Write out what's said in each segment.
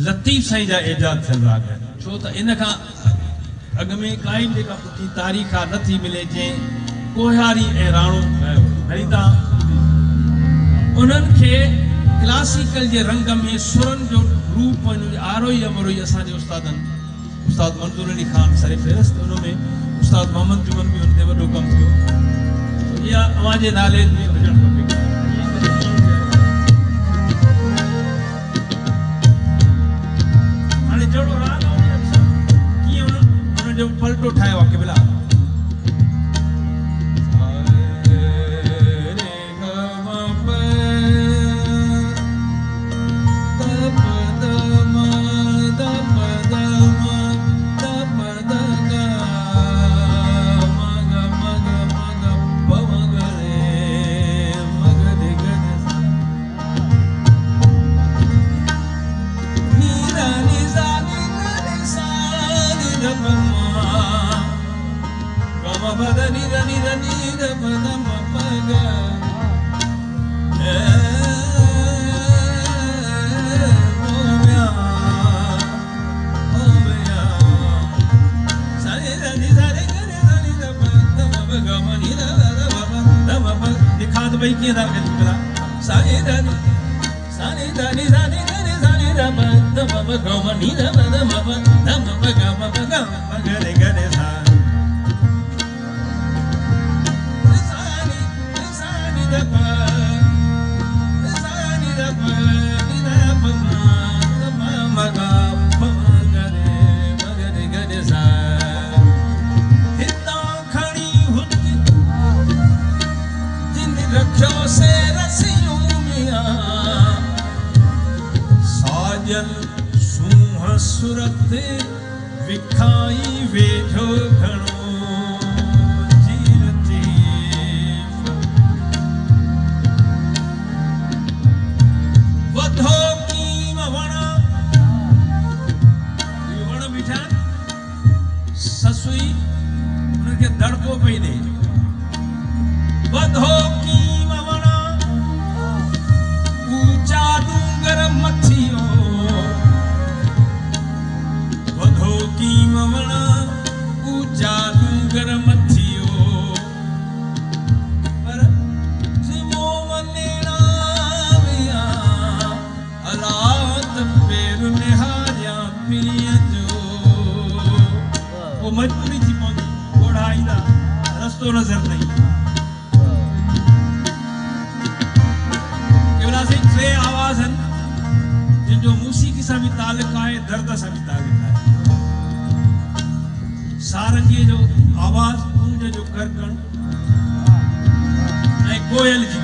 लतीफ़ साईं जा एजाद थियल राग है छो त इन खां अॻ में काई जेका पुठी तारीख़ आहे नथी मिले जंहिं कोहारी ऐं राणो ॻायो वरी तव्हां उन्हनि खे क्लासिकल जे रंग में सुरनि जो रूप आरोही अमरोही असांजे उस्ताद मंज़ूर अली ख़ान सरे फ़हिरिस्त उन में उस्ताद मोहम्मद जुमन बि उन ते वॾो कमु थियो इहा अव्हां जे नाले में हुजणु खपे जड़ो राग कीअं उनजो पलटो ठाहियो आहे केवला मजबूरी थी पवंदी घोड़ा ईंदा रस्तो नज़र नहीं केवल से टे आवाज़ हैं जिनजो मूसीक़ी सां भी ताल्लुक़ आहे दर्द सां भी ताल्लुक़ आहे सारंगी जो आवाज़ गूंज जो करकण ऐं कोयल जी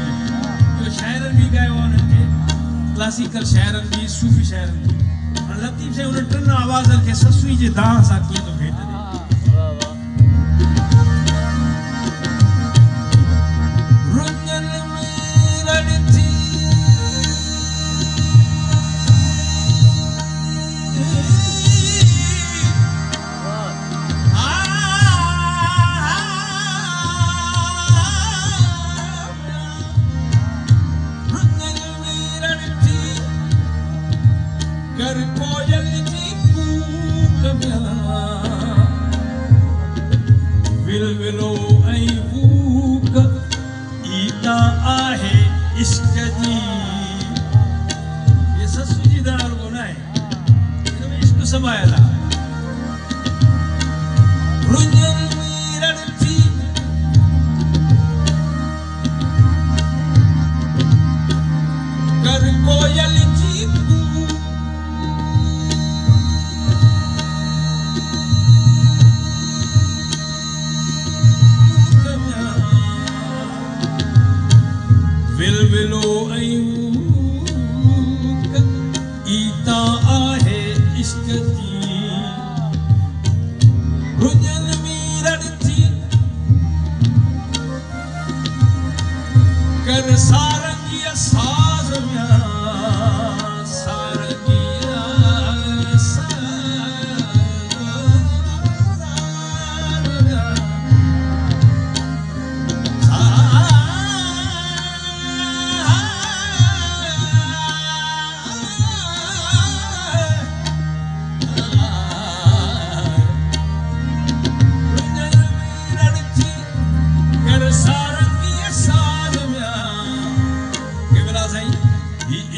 जो शाइरनि भी ॻायो आहे उन्हनि खे क्लासिकल शाइरनि भी सूफ़ी शाइरनि भी लतीफ़ से उन टिनि आवाज़नि खे ससुई जे दाह सां कीअं थो भेट ॾे हिलविलो ईता आहे इश्क जी रुजन मीरन थी कर सारंगिया साज में सारंगिया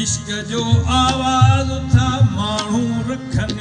इश्क जो आवाज था माण्हू रखन